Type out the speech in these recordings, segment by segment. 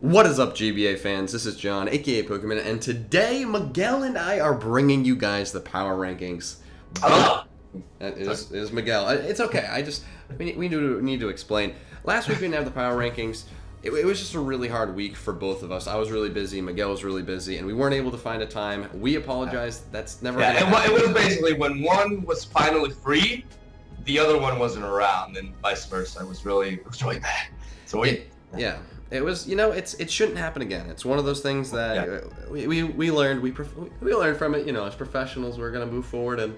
What is up, GBA fans? This is John, aka Pokemon, and today Miguel and I are bringing you guys the power rankings. That is Miguel. It's okay. We need to explain. Last week we didn't have the power rankings. It was just a really hard week for both of us. I was really busy. Miguel was really busy, and we weren't able to find a time. We apologize. That's never. Yeah, it was basically when one was finally free, the other one wasn't around, and vice versa. It was really bad. So yeah. It was, it shouldn't happen again. It's one of those things that we learned. We learned from it. As professionals, we're gonna move forward, and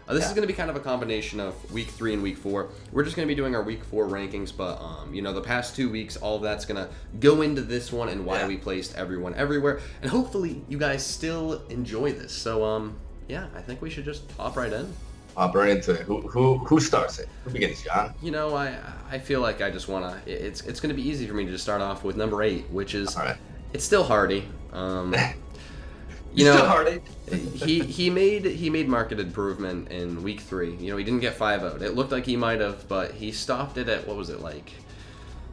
this is gonna be kind of a combination of week 3 and week 4. We're just gonna be doing our week 4 rankings, but the past 2 weeks, all of that's gonna go into this one and why we placed everyone everywhere, and hopefully you guys still enjoy this. So I think we should just hop right in. Hop right into it. Who starts it? Who begins, John? I feel like I just wanna. It's gonna be easy for me to just start off with number 8, which is it's still Hardy. Still Hardy. he made market improvement in week 3. He didn't get 5-0'd. It looked like he might have, but he stopped it at, what was it, like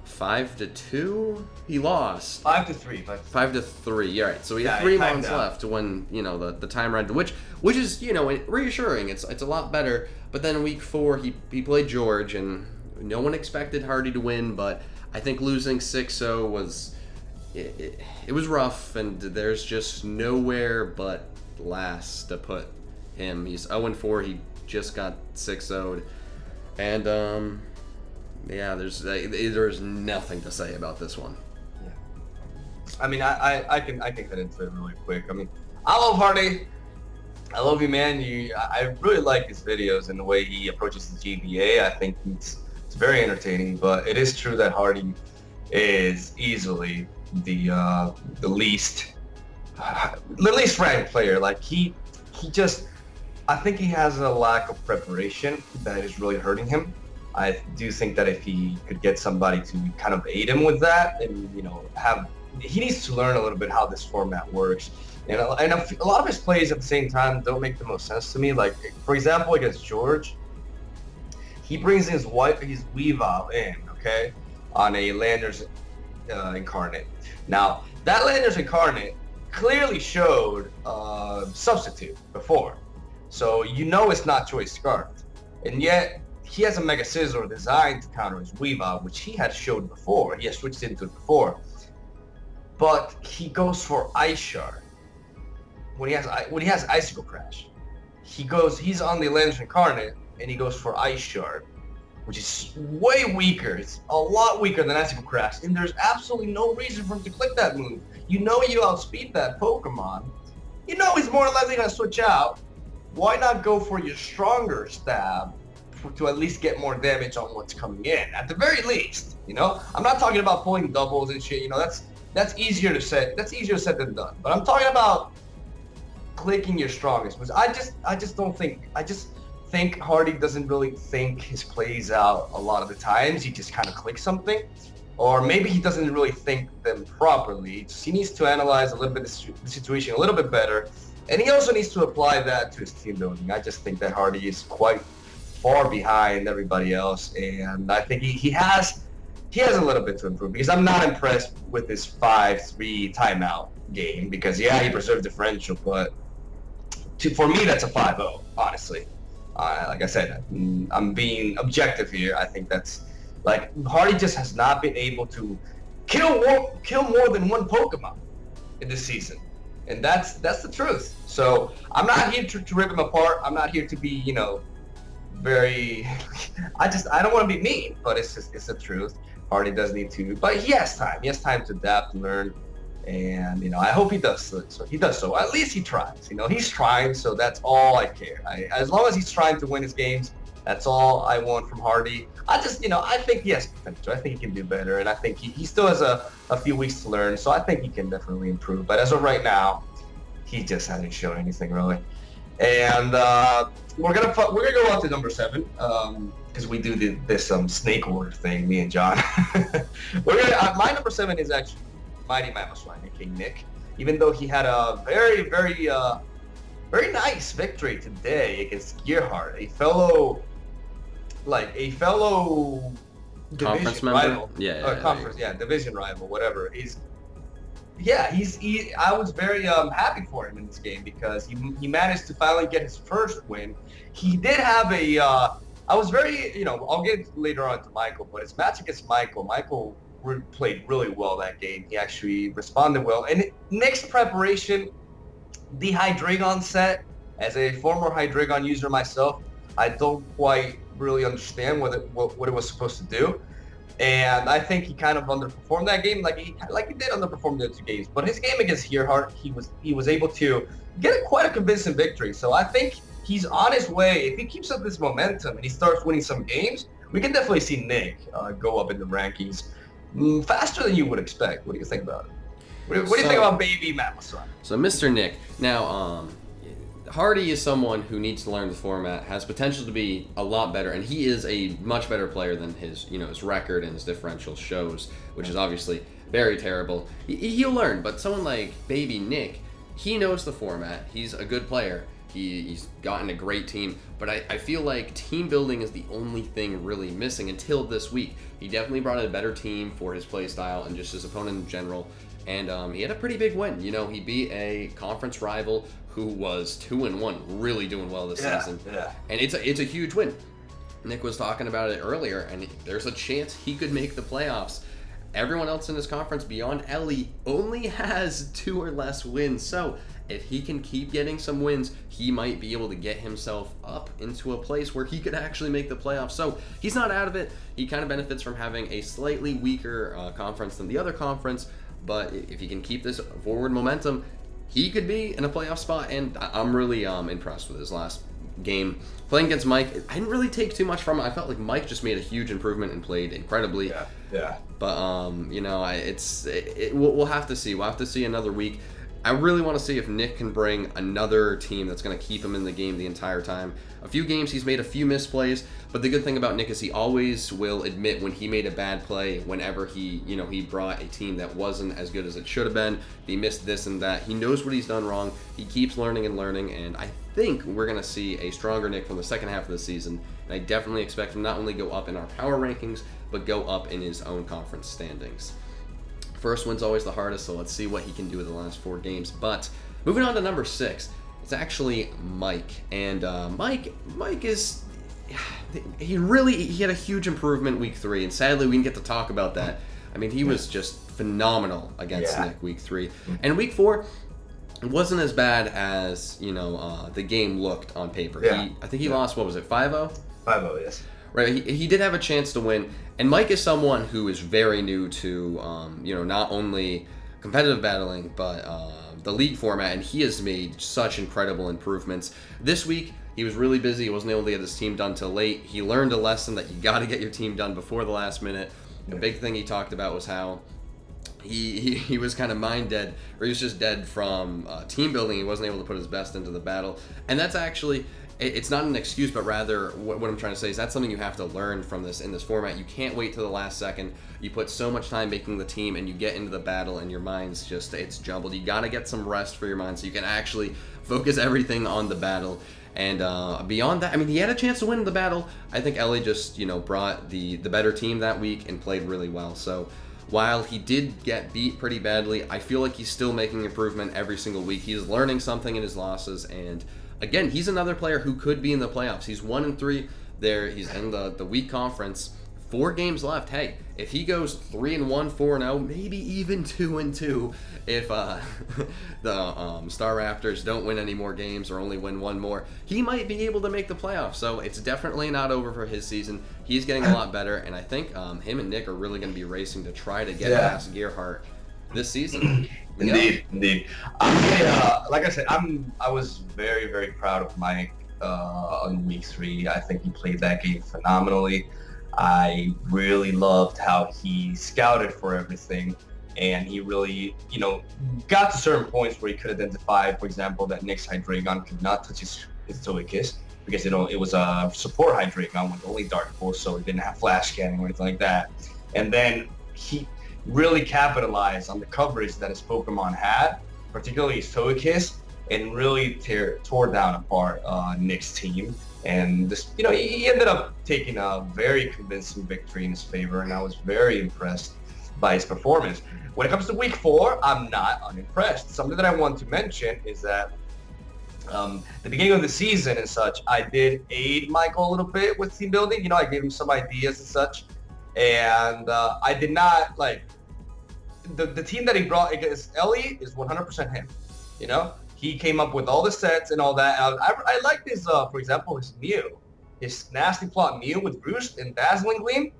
5-2? He lost 5-3. 5-3. Yeah, right. So we had 3 months left when the time ran, which is reassuring. It's a lot better. But then in week 4 he played George, and no one expected Hardy to win. But I think losing 6-0 was it was rough, and there's just nowhere but last to put him. He's 0-4. He just got 6-0'd, and there's nothing to say about this one. Yeah. I mean, I can get into it really quick. I mean, I love Hardy. I love you, man. I really like his videos and the way he approaches the GBA. I think it's very entertaining. But it is true that Hardy is easily the least ranked player. Like he just, I think he has a lack of preparation that is really hurting him. I do think that if he could get somebody to kind of aid him with that, and he needs to learn a little bit how this format works. And a lot of his plays at the same time don't make the most sense to me. Like, for example, against George, he brings his Weavile in, okay, on a Landers Incarnate. Now, that Landers Incarnate clearly showed Substitute before, so it's not Choice Scarlet, and yet he has a Mega Scizor designed to counter his Weavile, which he had showed before. He has switched into it before, but he goes for Ice Shard when he has Icicle Crash. He's on the Landers Incarnate, and he goes for Ice Shard, which is way weaker. It's a lot weaker than Icicle Crash, and there's absolutely no reason for him to click that move. You outspeed that Pokemon. He's more than likely going to switch out. Why not go for your stronger stab to at least get more damage on what's coming in, at the very least? I'm not talking about pulling doubles and shit. That's easier to say. That's easier said than done. But I'm talking about clicking your strongest moves. I just think Hardy doesn't really think his plays out a lot of the times. He just kind of clicks something, or maybe he doesn't really think them properly. He needs to analyze a little bit the situation a little bit better, and he also needs to apply that to his team building. I just think that Hardy is quite far behind everybody else, and I think he has a little bit to improve, because I'm not impressed with his 5-3 timeout game, because he preserved differential, but for me that's a 5-0, honestly. Like I said, I'm being objective here. I think that's like Hardy just has not been able to kill more than one Pokemon in this season, and that's the truth. So I'm not here to rip him apart. I'm not here to be very. I don't want to be mean, but it's the truth. Hardy does need to, but he has time. He has time to adapt and learn, and I hope he does. So he does so. At least he tries. He's trying, so that's all I care. As long as he's trying to win his games, that's all I want from Hardy. I think he has potential. I think he can do better, and I think he still has a few weeks to learn. So I think he can definitely improve. But as of right now, he just hasn't shown anything really. And we're gonna go on to number 7. Because we do this snake order thing, me and John. My number 7 is actually MightyMamoswine, aka Nick. Even though he had a very, very, very nice victory today against Gearhart, a fellow division rival. Division rival, whatever. I was very happy for him in this game because he managed to finally get his first win. He did have I was very, I'll get later on to Michael, but his match against Michael played really well that game. He actually responded well. And next preparation, the Hydreigon set, as a former Hydreigon user myself, I don't quite really understand what it was supposed to do. And I think he kind of underperformed that game, like he did underperform the other two games. But his game against Gearhart, he was able to get quite a convincing victory. So I think he's on his way. If he keeps up this momentum and he starts winning some games, we can definitely see Nick go up in the rankings faster than you would expect. What do you think about it? What do you think about baby MightyMamoswine? So Mr. Nick, now Hardy is someone who needs to learn the format, has potential to be a lot better, and he is a much better player than his record and his differential shows, which is obviously very terrible. He'll learn, but someone like baby Nick, he knows the format. He's a good player. He's gotten a great team, but I feel like team building is the only thing really missing until this week. He definitely brought in a better team for his play style and just his opponent in general, and he had a pretty big win. He beat a conference rival who was 2-1, really doing well this season. Yeah. And it's a huge win. Nick was talking about it earlier, and there's a chance he could make the playoffs. Everyone else in his conference beyond Ellie only has 2 or less wins, so if he can keep getting some wins, he might be able to get himself up into a place where he could actually make the playoffs. So he's not out of it. He kind of benefits from having a slightly weaker conference than the other conference, but if he can keep this forward momentum, he could be in a playoff spot, and I'm really impressed with his last game. Playing against Mike, I didn't really take too much from it. I felt like Mike just made a huge improvement and played incredibly. Yeah. But we'll have to see. We'll have to see another week. I really want to see if Nick can bring another team that's going to keep him in the game the entire time. A few games he's made a few misplays, but the good thing about Nick is he always will admit when he made a bad play whenever he brought a team that wasn't as good as it should have been. He missed this and that. He knows what he's done wrong. He keeps learning, and I think we're going to see a stronger Nick from the second half of the season. And I definitely expect him not only go up in our power rankings, but go up in his own conference standings. First win's always the hardest, so let's see what he can do with the last 4 games. But moving on to number 6, it's actually Mike. And Mike is... He had a huge improvement week 3, and sadly we didn't get to talk about that. I mean, he was just phenomenal against Nick week 3. And week 4, it wasn't as bad as, the game looked on paper. Yeah. I think he lost, what was it, 5-0? 5-0, yes. Right, he did have a chance to win, and Mike is someone who is very new to, not only competitive battling, but the league format, and he has made such incredible improvements. This week, he was really busy. He wasn't able to get his team done till late. He learned a lesson that you got to get your team done before the last minute. The big thing he talked about was how he was kind of mind dead, or he was just dead from team building. He wasn't able to put his best into the battle, and that's actually... It's not an excuse, but rather what I'm trying to say is that's something you have to learn from in this format. You can't wait till the last second. You put so much time making the team, and you get into the battle, and your mind's it's jumbled. You got to get some rest for your mind so you can actually focus everything on the battle. And beyond that, I mean, he had a chance to win the battle. I think Ellie just, brought the better team that week and played really well. So while he did get beat pretty badly, I feel like he's still making improvement every single week. He's learning something in his losses, and again, he's another player who could be in the playoffs. He's 1-3 there. He's in the weak conference. 4 games left. Hey, if he goes 3-1, 4-0, maybe even 2-2, if the Staraptors don't win any more games or only win 1 more, he might be able to make the playoffs. So it's definitely not over for his season. He's getting a lot better, and I think him and Nick are really going to be racing to try to get past Gearhart this season. Indeed. Like I said, I was very, very proud of Mike on week 3. I think he played that game phenomenally. I really loved how he scouted for everything, and he really, got to certain points where he could identify, for example, that Nick's Hydreigon could not touch his Togekiss because, it was a support Hydreigon with only Dark Pulse, so it didn't have flash scanning or anything like that. And then he really capitalized on the coverage that his Pokemon had, particularly his Togekiss, and really tore down apart Nick's team. And this, he ended up taking a very convincing victory in his favor, and I was very impressed. by his performance. When it comes to week 4, I'm not unimpressed. Something that I want to mention is that the beginning of the season and such, I did aid Michael a little bit with team building. You know, I gave him some ideas and such. And I did not, like, the team that he brought against Ellie is 100% him. You know, he came up with all the sets and all that. I like this, for example, his Mew. His nasty plot Mew with Roost and Dazzling Gleam.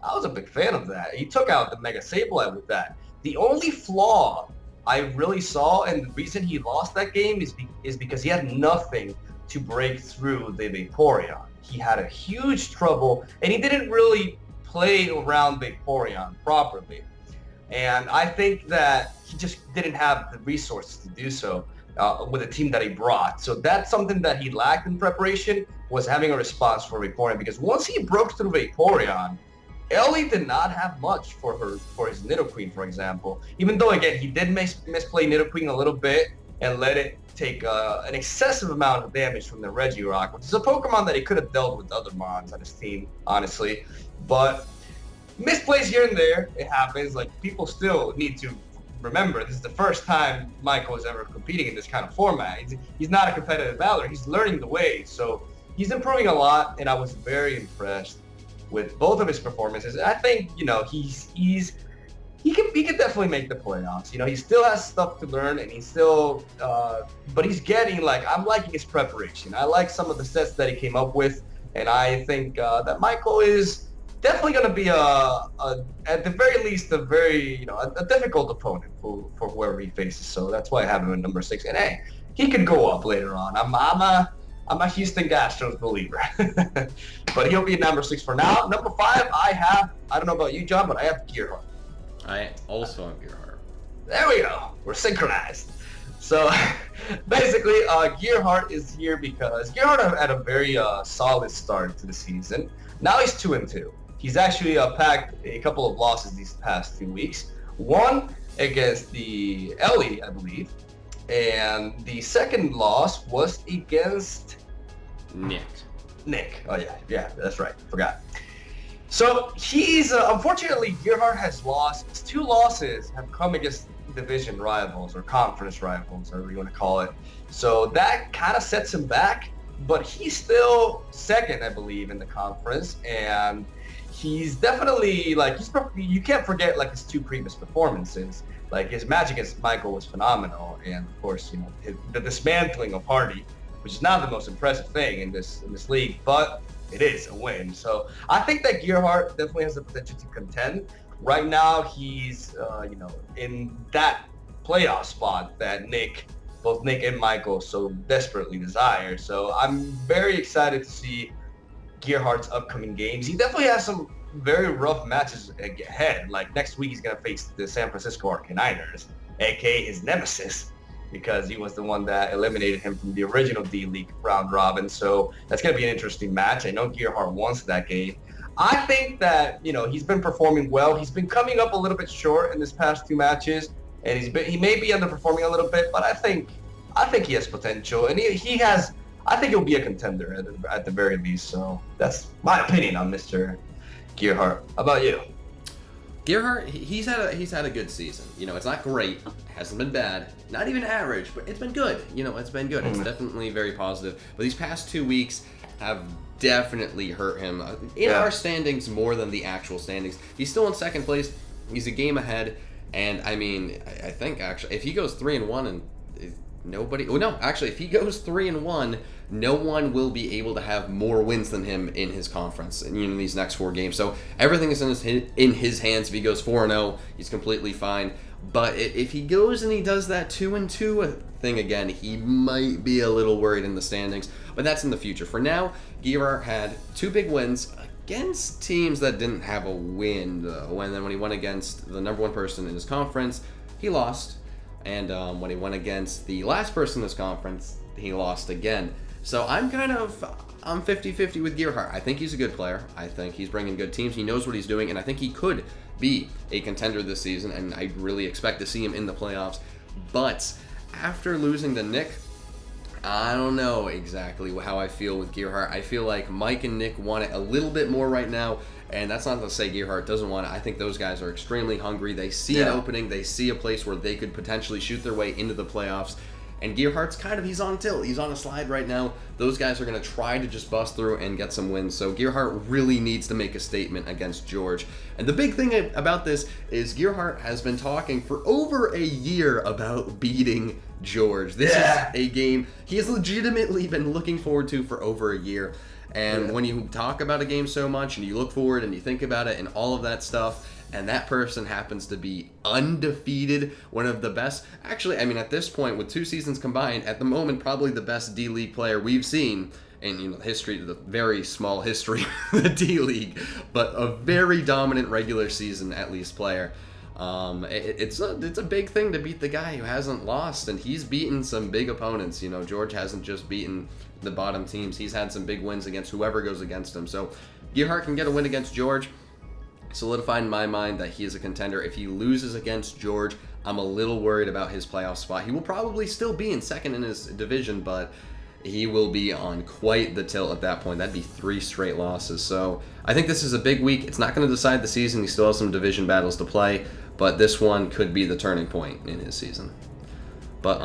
I was a big fan of that. He took out the Mega Sableye with that. The only flaw I really saw, and the reason he lost that game is because he had nothing to break through the Vaporeon. He had a huge trouble, and he didn't really play around Vaporeon properly. And I think that he just didn't have the resources to do so with the team that he brought. So that's something that he lacked in preparation, was having a response for Vaporeon. Because once he broke through Vaporeon, Ellie did not have much for his Nidoqueen, for example. Even though, again, he did misplay Nidoqueen a little bit and let it take an excessive amount of damage from the Regirock, which is a Pokemon that he could have dealt with other mons on his team, honestly. But misplays here and there, it happens. Like, people still need to remember, this is the first time Michael is ever competing in this kind of format. He's not a competitive battler. He's learning the way. So he's improving a lot, and I was very impressed with both of his performances. I think, you know, he can definitely make the playoffs. You know, he still has stuff to learn, and he's still, but he's getting, like, I'm liking his preparation. I like some of the sets that he came up with, and I think that Michael is definitely going to be at the very least, a difficult opponent for whoever he faces. So that's why I have him at number 6. And hey, he could go up later on. I'm a Houston Gastros believer, but he'll be at number 6 for now. Number 5, I don't know about you, John, but I have Gearhart. I also have Gearhart. There we go. We're synchronized. So basically, Gearhart is here because Gearhart had a very solid start to the season. Now he's 2-2. He's actually packed a couple of losses these past 2 weeks. One against the Ellie, I believe. And the second loss was against Nick. Oh yeah, that's right. Forgot. So he's unfortunately, Gearhart has lost. His 2 losses have come against division rivals or conference rivals, however you want to call it. So that kind of sets him back. But he's still second, I believe, in the conference, and he's definitely, like, you can't forget, like, his 2 previous performances. Like, his match against Michael was phenomenal, and of course, you know, the dismantling of Hardy, which is not the most impressive thing in this league, but it is a win. So I think that Gearhart definitely has the potential to contend. Right now, he's in that playoff spot that both Nick and Michael so desperately desire. So I'm very excited to see Gearhart's upcoming games. He definitely has some very rough matches ahead. Like, next week he's going to face the San Francisco Arcaniners, aka his nemesis, because he was the one that eliminated him from the original D-League round robin. So that's going to be an interesting match. I know Gearhart wants that game. I think that, you know, he's been performing well. He's been coming up a little bit short in this past 2 matches, and he may be underperforming a little bit, but I think he has potential, and he has. I think he'll be a contender at the very least. So that's my opinion on Mr. Gearhart. How about you? Gearhart, he's had a good season. You know, it's not great, hasn't been bad, not even average, but it's been good. You know, it's been good. It's definitely very positive. But these past 2 weeks have definitely hurt him in our standings more than the actual standings. He's still in second place. He's a game ahead, and I mean, I think actually, if he goes 3-1 and nobody, well, no, actually, if he goes 3-1, no one will be able to have more wins than him in his conference in these next 4 games. So everything is in his hands. If he goes 4-0, he's completely fine. But if he goes and he does that 2-2 thing again, he might be a little worried in the standings. But that's in the future. For now, Gearhart had 2 big wins against teams that didn't have a win, though. And then when he went against the number 1 person in his conference, he lost. And when he went against the last person in this conference, he lost again. So I'm 50-50 with Gearhart. I think he's a good player. I think he's bringing good teams. He knows what he's doing, and I think he could be a contender this season, and I really expect to see him in the playoffs. But after losing to Nick, I don't know exactly how I feel with Gearhart. I feel like Mike and Nick want it a little bit more right now, And that's not to say Gearhart doesn't want it. I think those guys are extremely hungry. They see an opening. They see a place where they could potentially shoot their way into the playoffs. And Gearhart's he's on tilt. He's on a slide right now. Those guys are going to try to just bust through and get some wins. So Gearhart really needs to make a statement against George. And the big thing about this is Gearhart has been talking for over a year about beating George. This is a game he has legitimately been looking forward to for over a year. And when you talk about a game so much and you look forward and you think about it and all of that stuff, and that person happens to be undefeated, one of the best, actually, I mean, at this point, with 2 seasons combined, at the moment, probably the best D-League player we've seen in the history, the very small history of the D-League, but a very dominant regular season, at least, player. It's a big thing to beat the guy who hasn't lost, and he's beaten some big opponents. George hasn't just beaten the bottom teams. He's had some big wins against whoever goes against him. So Gearhart can get a win against George. Solidified in my mind that he is a contender. If he loses against George, I'm a little worried about his playoff spot. He will probably still be in second in his division, but he will be on quite the tilt at that point. That'd be 3 straight losses. So I think this is a big week. It's not going to decide the season. He still has some division battles to play, but this one could be the turning point in his season. But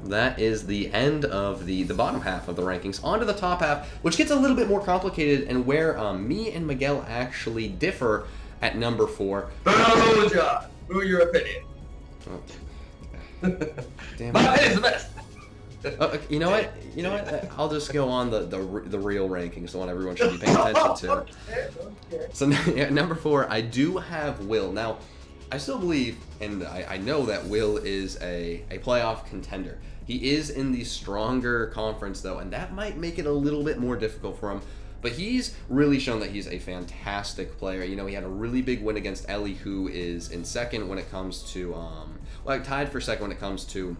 that is the end of the bottom half of the rankings. On to the top half, which gets a little bit more complicated, and where me and Miguel actually differ at number 4. Oh, John, who are your opinion? Damn My opinion's the best. You know what? I'll just go on the real rankings, the one everyone should be paying attention to. Okay. So number 4, I do have Will. Now, I still believe, and I know that Will is a playoff contender. He is in the stronger conference, though, and that might make it a little bit more difficult for him. But he's really shown that he's a fantastic player. He had a really big win against Ellie, who is in second when it comes to, tied for second when it comes to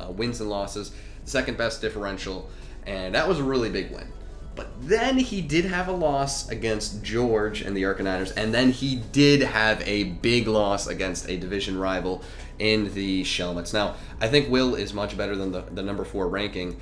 wins and losses, second best differential, and that was a really big win. But then he did have a loss against George and the Arcaniners, and then he did have a big loss against a division rival in the Shelmets. Now, I think Will is much better than the number 4 ranking,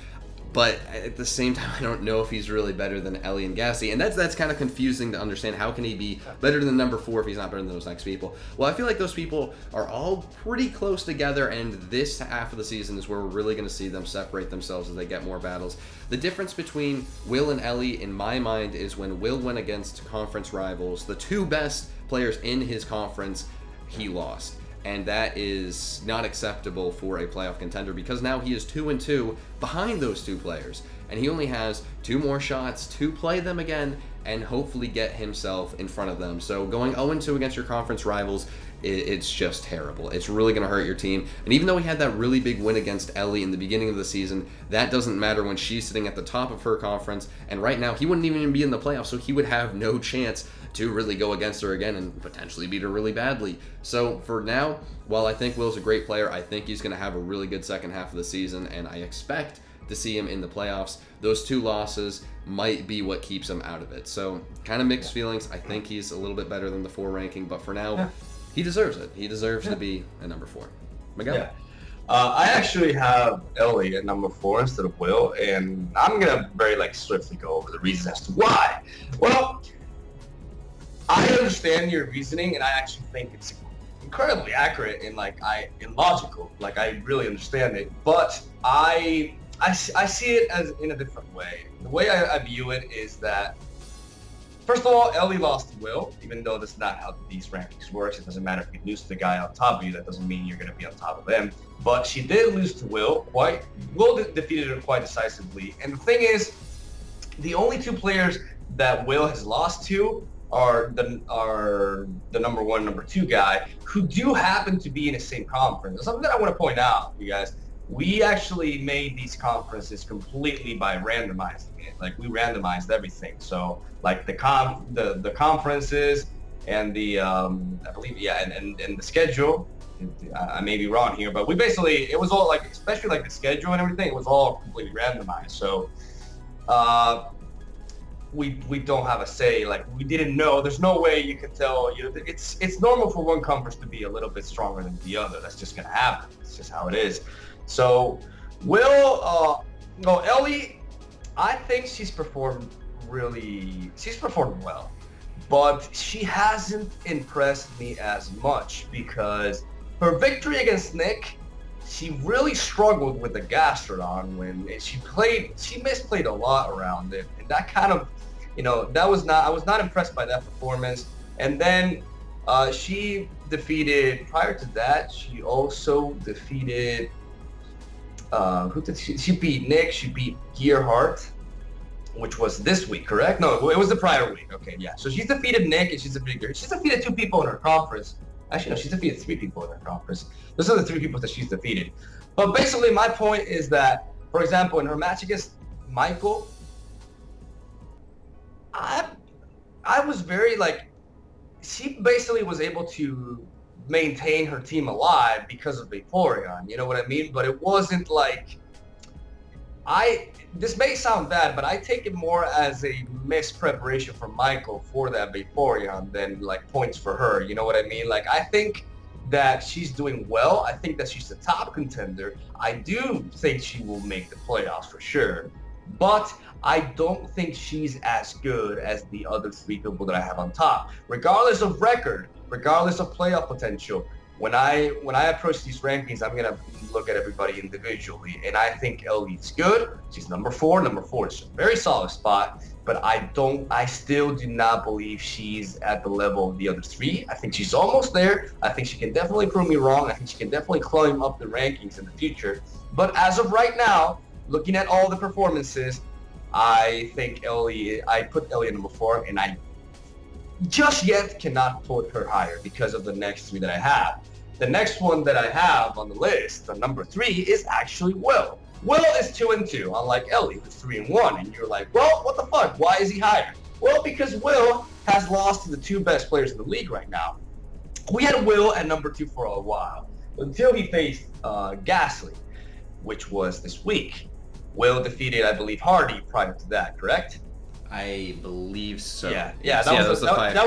but at the same time, I don't know if he's really better than Ellie and Gassie, and that's kind of confusing to understand. How can he be better than number 4 if he's not better than those next people? Well, I feel like those people are all pretty close together, and this half of the season is where we're really going to see them separate themselves as they get more battles. The difference between Will and Ellie, in my mind, is when Will went against conference rivals, the 2 best players in his conference, he lost. And that is not acceptable for a playoff contender, because now he is 2-2 behind those 2 players. And he only has 2 more shots to play them again and hopefully get himself in front of them. So going 0-2 against your conference rivals, it's just terrible. It's really going to hurt your team. And even though he had that really big win against Ellie in the beginning of the season, that doesn't matter when she's sitting at the top of her conference. And right now, he wouldn't even be in the playoffs, so he would have no chance to really go against her again and potentially beat her really badly. So for now, while I think Will's a great player, I think he's going to have a really good second half of the season, and I expect to see him in the playoffs. Those 2 losses might be what keeps him out of it. So kind of mixed feelings. I think he's a little bit better than the 4 ranking, but for now, he deserves it. He deserves to be a number 4. Miguel? Yeah. I actually have Ellie at number 4 instead of Will, and I'm going to very swiftly go over the reasons as to why. Well, I understand your reasoning, and I actually think it's incredibly accurate and logical. I really understand it, but I see it as in a different way. The way I view it is that, first of all, Ellie lost to Will, even though that's not how these rankings works. It doesn't matter if you lose to the guy on top of you. That doesn't mean you're going to be on top of them. But she did lose to Will. Will defeated her quite decisively. And the thing is, the only 2 players that Will has lost to are the number 1, number 2 guy, who do happen to be in the same conference. Something that I want to point out, you guys. We actually made these conferences completely by randomizing it. We randomized everything. So the conferences and the I believe and the schedule. I may be wrong here, but we basically, it was all especially the schedule and everything. It was all completely randomized. So we don't have a say. We didn't know. There's no way you can tell. It's normal for one conference to be a little bit stronger than the other. That's just gonna happen. It's just how it is. So Ellie, I think she's performed well. but she hasn't impressed me as much because her victory against Nick, she really struggled with the Gastrodon when she misplayed a lot around it, and that kind of, I was not impressed by that performance. And then she defeated, prior to that, she also defeated, she beat Nick, she beat Gearhart, which was this week, correct? No, it was the prior week. Okay, yeah. So she's defeated Nick and she's defeated Gearhart. She's defeated 2 people in her conference. Actually, no, she's defeated 3 people in her conference. Those are the 3 people that she's defeated. But basically, my point is that, for example, in her match against Michael, I was very, she basically was able to maintain her team alive because of Vaporeon, you know what I mean? But it wasn't like, this may sound bad, but I take it more as a missed preparation for Michael for that Vaporeon than points for her, you know what I mean? I think that she's doing well. I think that she's the top contender. I do think she will make the playoffs for sure, but I don't think she's as good as the other 3 people that I have on top. Regardless of record, regardless of playoff potential, when I approach these rankings, I'm gonna look at everybody individually, and I think Ellie is good. She's number 4. Number 4 is a very solid spot, but I still do not believe she's at the level of the other 3. I think she's almost there. I think she can definitely prove me wrong. I think she can definitely climb up the rankings in the future. But as of right now, looking at all the performances, I think I put Ellie at number 4, and I just yet cannot put her higher because of the next 3 that I have. The next one that I have on the list, the number 3, is actually Will. Will is 2-2, unlike Ellie, who's 3-1, and you're like, well, what the fuck? Why is he higher? Well, because Will has lost to the 2 best players in the league right now. We had Will at number 2 for a while, until he faced Gassie, which was this week. Will defeated, I believe, Hardy prior to that, correct? I believe so. That was a 5-3. That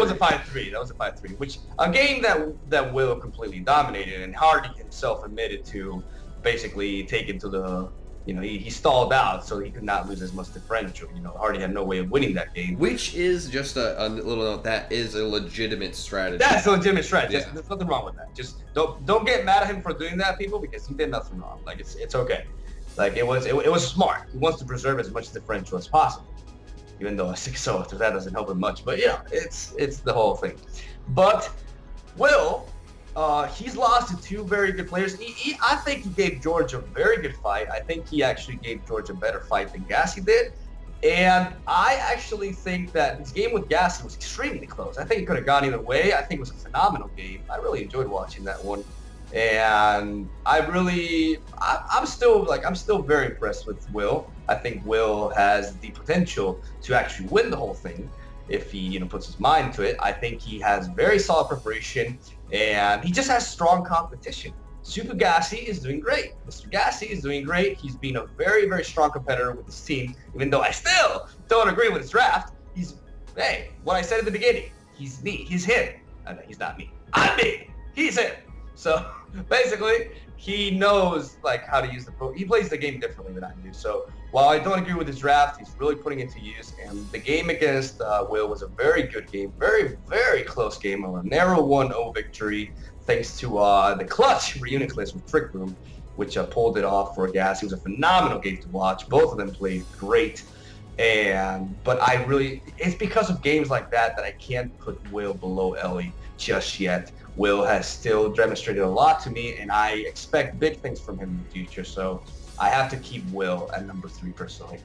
was a 5-3, which a game that Will completely dominated, and Hardy himself admitted to basically taking to the, he stalled out so he could not lose as much differential. Hardy had no way of winning that game. Which is just a little note, that is a legitimate strategy. That's a legitimate strategy. Yeah. There's nothing wrong with that. Just don't get mad at him for doing that, people, because he did nothing wrong. It's okay. It was smart. He wants to preserve as much differential as possible, even though a 6-0 after that doesn't help him much. But it's the whole thing. But Will, he's lost to 2 very good players. I think he gave George a very good fight. I think he actually gave George a better fight than Gassie did. And I actually think that his game with Gassie was extremely close. I think it could have gone either way. I think it was a phenomenal game. I really enjoyed watching that one. And I'm still very impressed with Will. I think Will has the potential to actually win the whole thing if he, puts his mind to it. I think he has very solid preparation, and he just has strong competition. SupahGassy is doing great. Mr. Gassie is doing great. He's been a very, very strong competitor with his team, even though I still don't agree with his draft. What I said at the beginning, he's me, he's him. He's not me. I'm me. He's him. So basically, he knows how to use he plays the game differently than I do. So while I don't agree with his draft, he's really putting it to use. And the game against Will was a very good game, very, very close game, a narrow 1-0 victory, thanks to the clutch reunion class with Trick Room, which pulled it off for Gassie. It was a phenomenal game to watch. Both of them played great. But it's because of games like that I can't put Will below Ellie just yet. Will has still demonstrated a lot to me, and I expect big things from him in the future. So I have to keep Will at number 3 personally.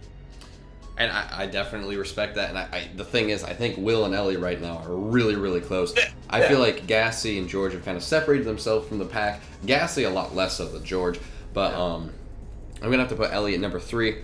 And I definitely respect that. And the thing is, I think Will and Ellie right now are really, really close. I feel like Gassie and George have kind of separated themselves from the pack. Gassie a lot less so than George. But I'm going to have to put Ellie at number 3.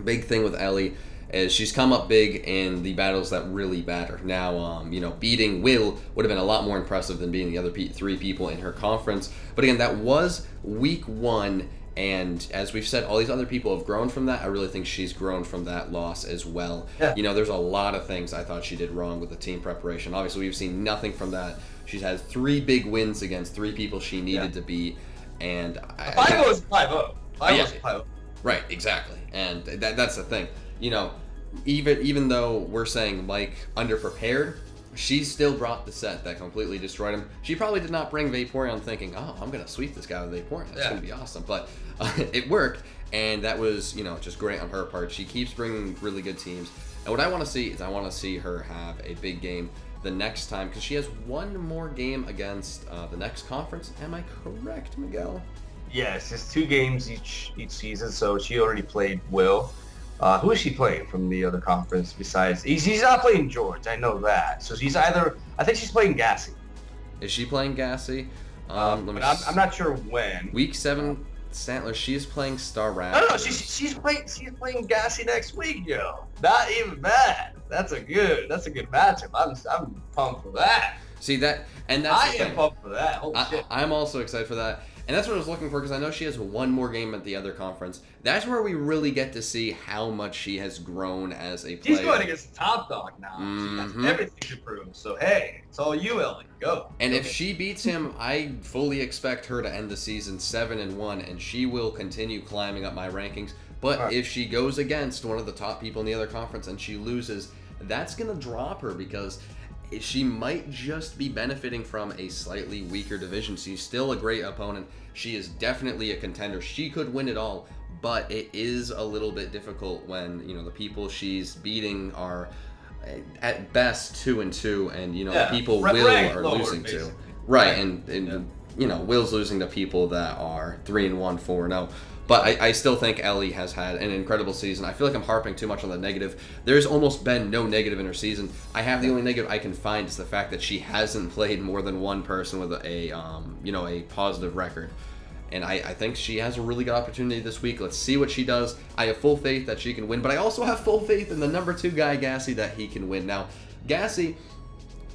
Big thing with Ellie is she's come up big in the battles that really matter. Now, beating Will would have been a lot more impressive than beating the other 3 people in her conference. But again, that was week 1, and as we've said, all these other people have grown from that. I really think she's grown from that loss as well. Yeah. There's a lot of things I thought she did wrong with the team preparation. Obviously, we've seen nothing from that. She's had 3 big wins against 3 people she needed to beat, and 5-0 was 5-0. 5-0 was 5-0. Right, exactly, and that's the thing. Even though we're saying Mike underprepared, She still brought the set that completely destroyed him. She probably did not bring Vaporeon thinking, oh, I'm going to sweep this guy with Vaporeon. That's going to be awesome. But it worked, and that was, just great on her part. She keeps bringing really good teams. And what I want to see is I want to see her have a big game the next time, because she has one more game against the next conference. Am I correct, Miguel? Yes, it's 2 games each season, so she already played Will. Who is she playing from the other conference besides? He's not playing George, I know that. So she's I think she's playing Gassie. Is she playing Gassie? I'm not sure when. Week 7 Stantlers, she's playing Staraptors. No, she's playing Gassie next week, yo. Not even bad. That's a good matchup. I'm pumped for that. See that, and that's I am pumped for that. Holy shit. I'm also excited for that. And that's what I was looking for, because I know she has one more game at the other conference. That's where we really get to see how much she has grown as a player. She's going against the top dog now. She has everything to prove. So, hey, it's all you, Ellie. Go. And if she beats him, I fully expect her to end the season 7-1, and she will continue climbing up my rankings. But if she goes against one of the top people in the other conference and she loses, that's going to drop her, because she might just be benefiting from a slightly weaker division. She's still a great opponent. She is definitely a contender. She could win it all, but it is a little bit difficult when, the people she's beating are at best 2-2, and, the people Will are losing to. Right, and Will's losing to people that are 3-1, 4-0. But I still think Ellie has had an incredible season. I feel like I'm harping too much on the negative. There's almost been no negative in her season. I have the only negative I can find is the fact that she hasn't played more than one person with a positive record. And I think she has a really good opportunity this week. Let's see what she does. I have full faith that she can win, but I also have full faith in the number 2 guy, Gassie, that he can win. Now, Gassie,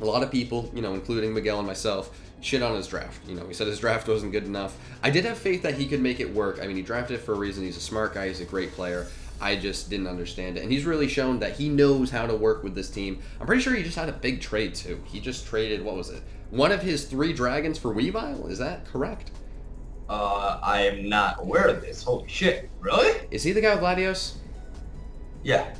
a lot of people, including Miguel and myself, shit on his draft. He said his draft wasn't good enough. I did have faith that he could make it work. I mean, he drafted it for a reason. He's a smart guy. He's a great player. I just didn't understand it. And he's really shown that he knows how to work with this team. I'm pretty sure he just had a big trade, too. He just traded, what was it? One of his 3 dragons for Weavile? Is that correct? I am not aware of this. Holy shit. Really? Is he the guy with Latios? Yeah.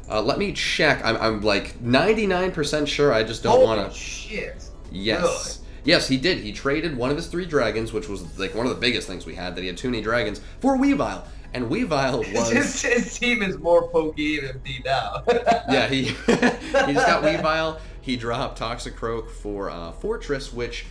Let me check. I'm like 99% sure. I just don't want to... Holy shit. Yes. Really? Yes, he did. He traded one of his 3 dragons, which was like one of the biggest things we had, that he had too many dragons, for Weavile. And Weavile was... his team is more pokey than me now. Yeah, he just got Weavile. He dropped Toxicroak for Fortress, which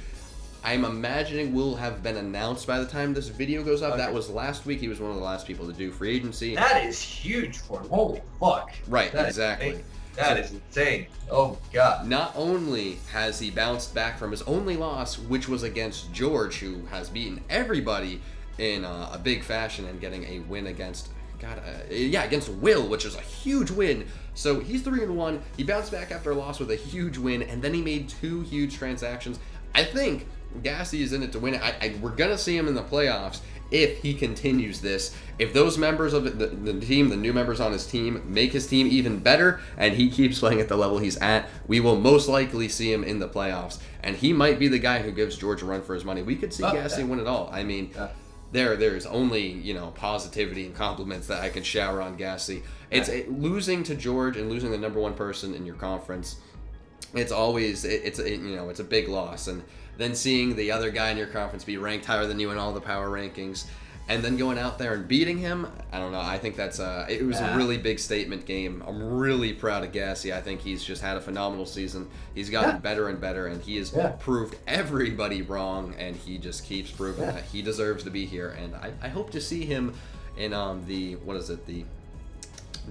I'm imagining will have been announced by the time this video goes up. Okay. That was last week. He was one of the last people to do free agency. That is huge for him. Holy fuck. Right, exactly. That is insane. Oh, God. Not only has he bounced back from his only loss, which was against George, who has beaten everybody in a big fashion, and getting a win against, against Will, which is a huge win. So he's 3-1. He bounced back after a loss with a huge win, and then he made 2 huge transactions. I think Gassie is in it to win it. We're going to see him in the playoffs if he continues this. If those members of the team, the new members on his team, make his team even better, and he keeps playing at the level he's at, we will most likely see him in the playoffs. And he might be the guy who gives George a run for his money. We could see Gassie win it all. I mean, there's only, positivity and compliments that I can shower on Gassie. It's losing to George and losing the number 1 person in your conference. It's always, it's a big loss. And then seeing the other guy in your conference be ranked higher than you in all the power rankings, and then going out there and beating him, I don't know. I think that's it was a really big statement game. I'm really proud of Gassie. I think he's just had a phenomenal season. He's gotten better and better, and he has proved everybody wrong, and he just keeps proving that he deserves to be here. And I hope to see him in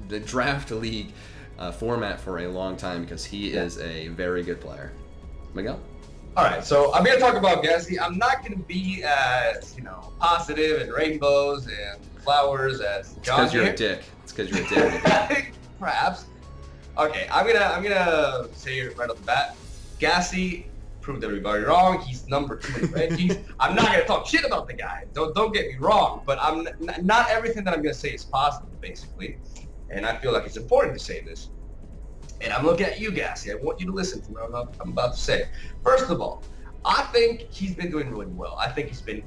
the draft league format for a long time, because he is a very good player. Miguel? All right, so I'm going to talk about Gassie. I'm not going to be as, positive and rainbows and flowers as John. It's because you're a dick. It's because you're a dick. Perhaps. Okay, I'm gonna say it right off the bat. Gassie proved everybody wrong. He's number 2 in rankings. I'm not going to talk shit about the guy. Don't get me wrong, but I'm not everything that I'm going to say is positive, basically. And I feel like it's important to say this. And I'm looking at you, Gassie. I want you to listen to what I'm about to say. First of all, I think he's been doing really well. I think he's been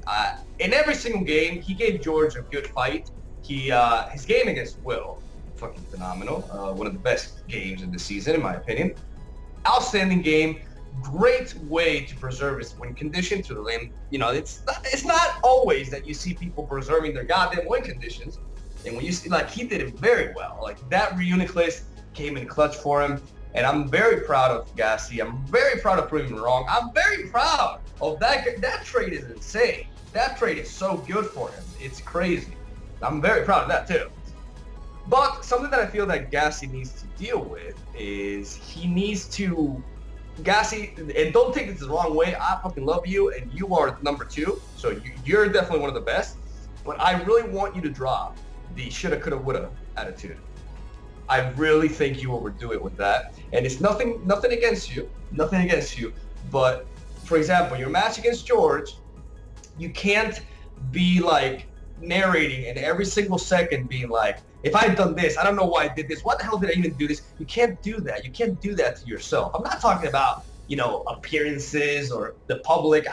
in every single game. He gave George a good fight. His game against Will, fucking phenomenal. One of the best games of the season, in my opinion. outstanding game. Great way to preserve his win condition to the lane. You know, it's not always that you see people preserving their goddamn win conditions. And when you see, like, he did it very well. Like, that Reuniclus came in clutch for him. And I'm very proud of Gassie. I'm very proud of proving him wrong. I'm very proud of that. That trade is insane. That trade is so good for him. It's crazy. I'm very proud of that too. But something that I feel that Gassie needs to deal with is he needs to, Gassie, and don't take this the wrong way, I fucking love you and you are number 2, so you're definitely one of the best, but I really want you to drop the shoulda, coulda, woulda attitude. I really think you overdo it with that, and it's nothing against you, but for example, your match against George, you can't be like narrating and every single second being like, if I had done this, I don't know why I did this. What the hell did I even do this? You can't do that. You can't do that to yourself. I'm not talking about, you know, appearances or the public.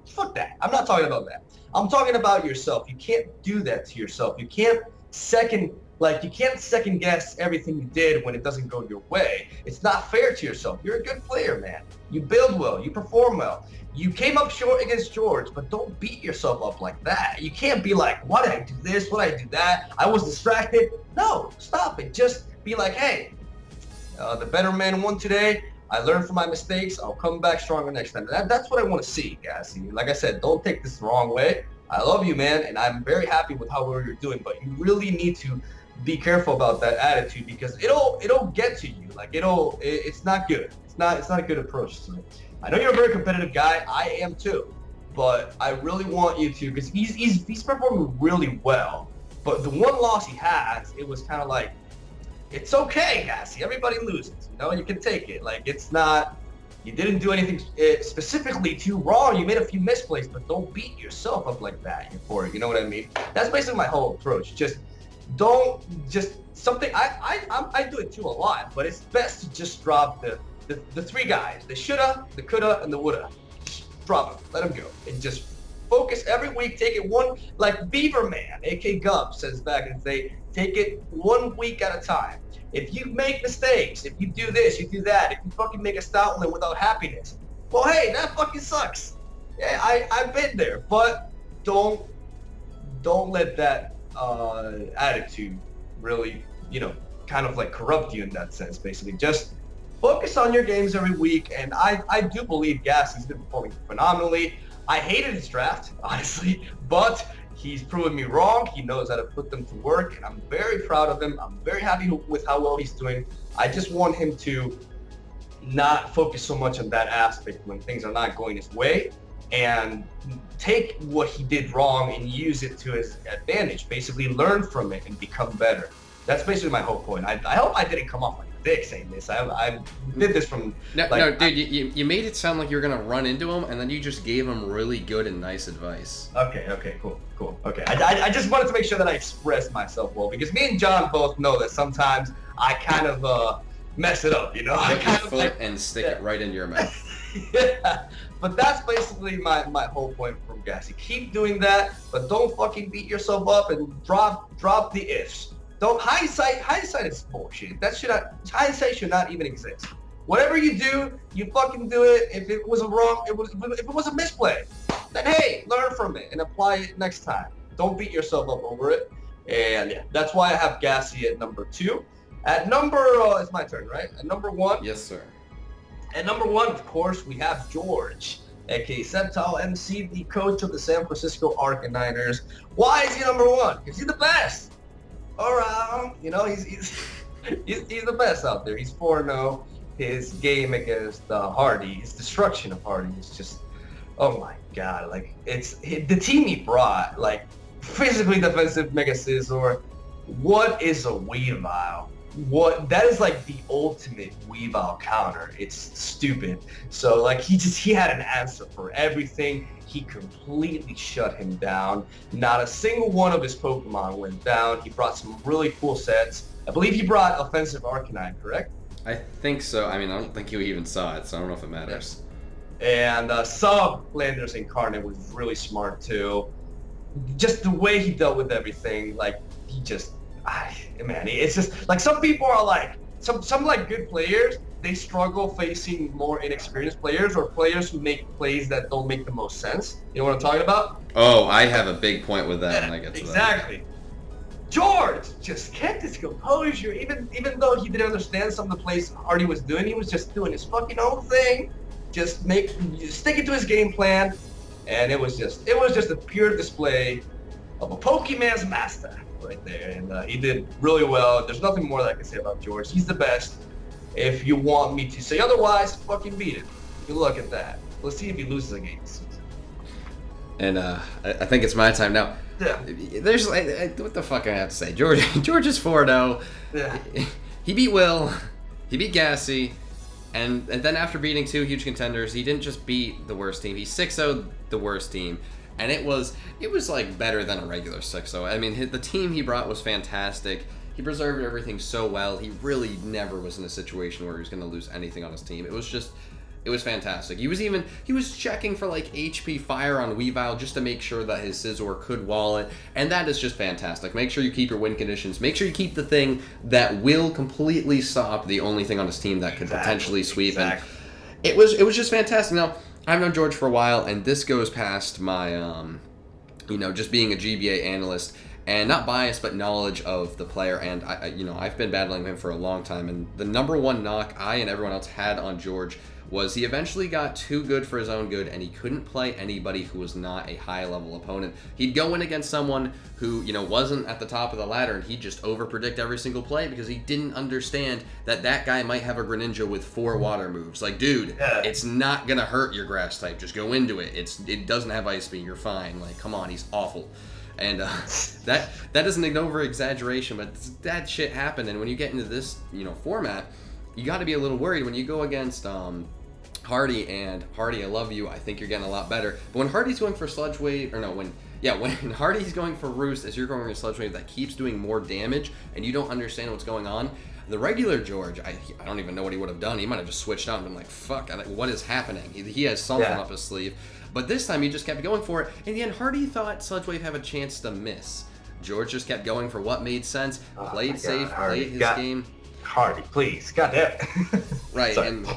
Fuck that. I'm not talking about that. I'm talking about yourself. You can't do that to yourself. You can't second guess everything you did when it doesn't go your way. It's not fair to yourself. You're a good player, man. You build well. You perform well. You came up short against George, but don't beat yourself up like that. You can't be like, why did I do this? Why did I do that? I was distracted. No, stop it. Just be like, hey, the better man won today. I learned from my mistakes. I'll come back stronger next time. That's what I want to see, Gassie. Like I said, don't take this the wrong way. I love you, man, and I'm very happy with how well you're doing, but you really need to be careful about that attitude because it'll get to you. Like it's not good. It's not a good approach to it. I know you're a very competitive guy. I am too, but I really want you to, because he's performing really well. But the one loss he has, it was kind of like, it's okay, Gassie. Everybody loses. You know, you can take it. Like it's not. You didn't do anything specifically too wrong. You made a few misplays, but don't beat yourself up like that for it. You know what I mean? That's basically my whole approach. Something I do it too a lot, but it's best to just drop the 3 guys, the shoulda, the coulda, and the woulda. Just drop them, let them go, and just focus every week. Take it one, like Beaver Man, aka Gump, says back in the day, take it 1 week at a time. If you make mistakes, if you do this, you do that, if you fucking make a Stoutland without happiness, well, hey, that fucking sucks. Yeah, I've been there, but don't let that attitude really, you know, kind of like corrupt you in that sense. Basically, just focus on your games every week, and I do believe Gassie's been performing phenomenally. I hated his draft, honestly, but he's proven me wrong. He knows how to put them to work, and I'm very proud of him. I'm very happy with how well he's doing. I just want him to not focus so much on that aspect when things are not going his way, and take what he did wrong and use it to his advantage. Basically, learn from it and become better. That's basically my whole point. I hope I didn't come off like a dick saying this. I did this from... No, dude, you made it sound like you're going to run into him, and then you just gave him really good and nice advice. Okay, cool. Okay, I just wanted to make sure that I expressed myself well, because me and John both know that sometimes I kind of mess it up, you know? Take your foot and stick it right into your mouth. Yeah, but that's basically my whole point from Gassie. Keep doing that, but don't fucking beat yourself up and drop the ifs. Don't hindsight is bullshit. Hindsight should not even exist. Whatever you do, you fucking do it. If it was if it was a misplay, then hey, learn from it and apply it next time. Don't beat yourself up over it. And yeah, that's why I have Gassie at number 2. At number, it's my turn, right? At number 1. Yes, sir. At number 1, of course, we have George, aka SceptileMC, the coach of the San Francisco Arcaniners. Why is he number 1? Because he's the best. Around, you know, he's the best out there. He's 4-0. His game against Hardy, his destruction of Hardy is just, oh my god! Like it's the team he brought, like physically defensive Mega Scizor. What is a Weavile? That is like the ultimate Weavile counter. It's stupid. So like he had an answer for everything. He completely shut him down. Not a single one of his Pokemon went down. He brought some really cool sets. I believe he brought offensive Arcanine, correct? I think so. I mean, I don't think you even saw it, so I don't know if it matters. And Sub Landers Incarnate was really smart too. Just the way he dealt with everything, like he just, man, it's just like some people are like, some like good players, they struggle facing more inexperienced players or players who make plays that don't make the most sense. You know what I'm talking about? Oh, I have a big point with that when I get to that. Exactly. George just kept his composure, even though he didn't understand some of the plays Hardy was doing. He was just doing his fucking own thing, just sticking to his game plan, and it was just a pure display of a Pokemon's master right there, and he did really well. There's nothing more that I can say about George. He's the best. If you want me to say otherwise, fucking beat him. You look at that. Let's see if he loses a game this season. And I think it's my time now. Yeah. There's what the fuck I have to say. George is 4-0. Yeah. He beat Will. He beat Gassie. And then after beating 2 huge contenders, he didn't just beat the worst team. He 6-0'd the worst team. And it was like better than a regular 6-0. I mean, the team he brought was fantastic. He preserved everything so well. He really never was in a situation where he was going to lose anything on his team. It was fantastic. He was checking for like HP fire on Weavile just to make sure that his Scizor could wall it, and that is just fantastic. Make sure you keep your win conditions. Make sure you keep the thing that will completely stop the only thing on his team that could potentially sweep. Exactly. And it was just fantastic. Now, I've known George for a while, and this goes past my just being a GBA analyst and not biased but knowledge of the player. And I've been battling him for a long time, and the number one knock I and everyone else had on George was he eventually got too good for his own good, and he couldn't play anybody who was not a high-level opponent. He'd go in against someone who, wasn't at the top of the ladder, and he'd just over-predict every single play because he didn't understand that guy might have a Greninja with 4 water moves. Like, dude, It's not going to hurt your grass type. Just go into it. It doesn't have Ice Beam. You're fine. Like, come on, he's awful. And that isn't an over-exaggeration, but that shit happened. And when you get into this, format, you got to be a little worried when you go against Hardy, and Hardy, I love you. I think you're getting a lot better. But when Hardy's going for Sludge Wave, when Hardy's going for Roost as you're going for Sludge Wave that keeps doing more damage and you don't understand what's going on, the regular George, I don't even know what he would have done. He might have just switched out and been like, fuck, what is happening? He has something up his sleeve. But this time he just kept going for it. In the end, Hardy thought Sludge Wave had a chance to miss. George just kept going for what made sense, played safe, played his game. Hardy, please. Goddamn. Right, and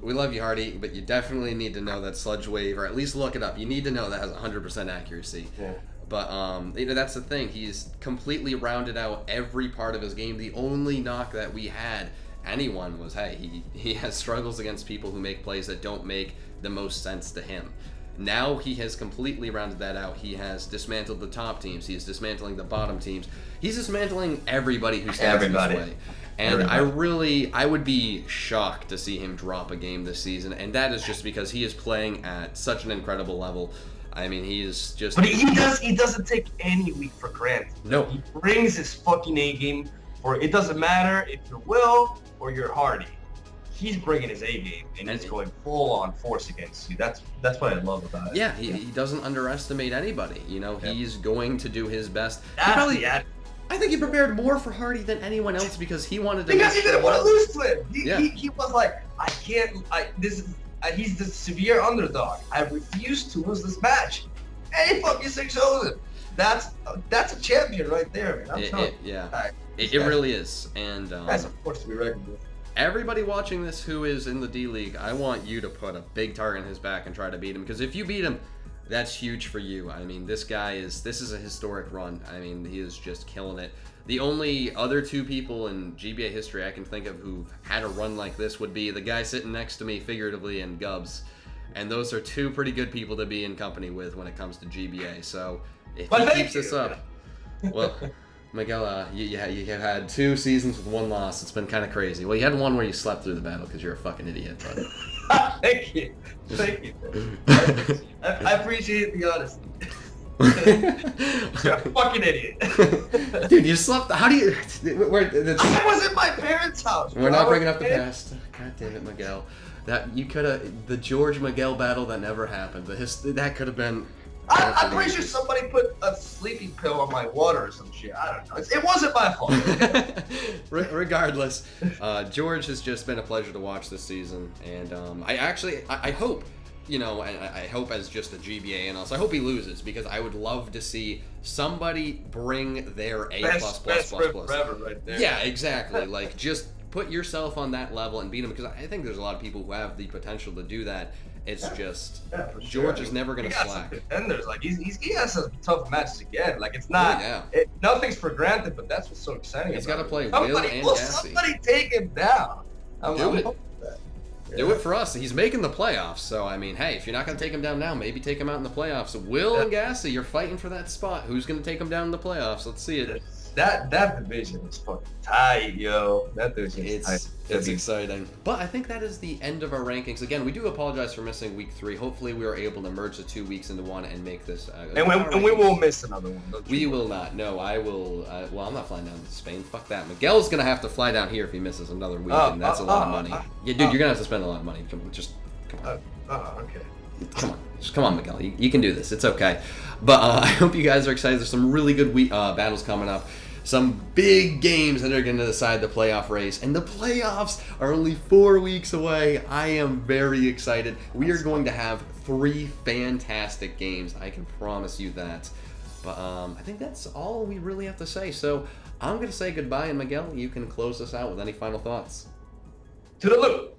we love you, Hardy, but you definitely need to know that Sludge Wave, or at least look it up. You need to know that has 100% accuracy. Yeah. But that's the thing. He's completely rounded out every part of his game. The only knock that we had anyone was, hey, he has struggles against people who make plays that don't make the most sense to him. Now he has completely rounded that out. He has dismantled the top teams. He is dismantling the bottom teams. He's dismantling everybody who stands in his way. And I would be shocked to see him drop a game this season, and that is just because he is playing at such an incredible level. I mean, he is just... But he doesn't take any week for granted. No. He brings his fucking A game, or it doesn't matter if you're Will or you're Hardy. He's bringing his A game, and he's going full on force against you. That's what I love about it. Yeah, he doesn't underestimate anybody. He's going to do his best. I think he prepared more for Hardy than anyone else because he wanted to. Because he didn't want to lose to him. He was like, he's the severe underdog. I refuse to lose this match. And he fucking 6-0'd him. That's a champion right there, man. I'm telling you. Yeah. It really is. And that's a force to be reckoned with. Everybody watching this who is in the D-League, I want you to put a big target in his back and try to beat him, because if you beat him, that's huge for you. I mean, this is a historic run. I mean, he is just killing it. The only other 2 people in GBA history I can think of who've had a run like this would be the guy sitting next to me, figuratively, and Gubbs. And those are 2 pretty good people to be in company with when it comes to GBA. So if he keeps this up, well, Miguel, you have had 2 seasons with 1 loss. It's been kind of crazy. Well, you had one where you slept through the battle because you're a fucking idiot, but... Thank you. I appreciate the honesty. You're a fucking idiot. Dude, you slept. How do you? I was at my parents' house. We're not bringing up the past. God damn it, Miguel. That you could have the George Miguel battle that never happened. That could have been. I'm pretty sure somebody put a sleeping pill on my water or some shit. I don't know. It wasn't my fault. Regardless, George has just been a pleasure to watch this season, and I hope, I hope as just a GBA analyst, I hope he loses, because I would love to see somebody bring their A+++++. Best forever right there. Yeah, exactly. Like, just put yourself on that level and beat him, because I think there's a lot of people who have the potential to do that. It's just George is never going to slack. Contenders, like he has some tough matches again. Like it's not nothing's for granted, but that's what's so exciting. He's got to play Will and Gassie. Somebody take him down. Do it for us. He's making the playoffs, so I mean, hey, if you're not going to take him down now, maybe take him out in the playoffs. Will and Gassie, you're fighting for that spot. Who's going to take him down in the playoffs? Let's see it. That division is fucking tight, yo. That division is tight. It's exciting. But I think that is the end of our rankings. Again, we do apologize for missing week 3. Hopefully, we are able to merge the 2 weeks into one and make this. And we won't miss another one. We will not. No, I will. Well, I'm not flying down to Spain. Fuck that. Miguel's gonna have to fly down here if he misses another week, and that's a lot of money. Yeah, dude, you're gonna have to spend a lot of money. Come on. Okay. Come on, Miguel. You can do this. It's okay. But I hope you guys are excited. There's some really good battles coming up. Some big games that are going to decide the playoff race. And the playoffs are only 4 weeks away. I am very excited. We are going to have 3 fantastic games. I can promise you that. But I think that's all we really have to say. So I'm going to say goodbye. And Miguel, you can close us out with any final thoughts. Toodaloo.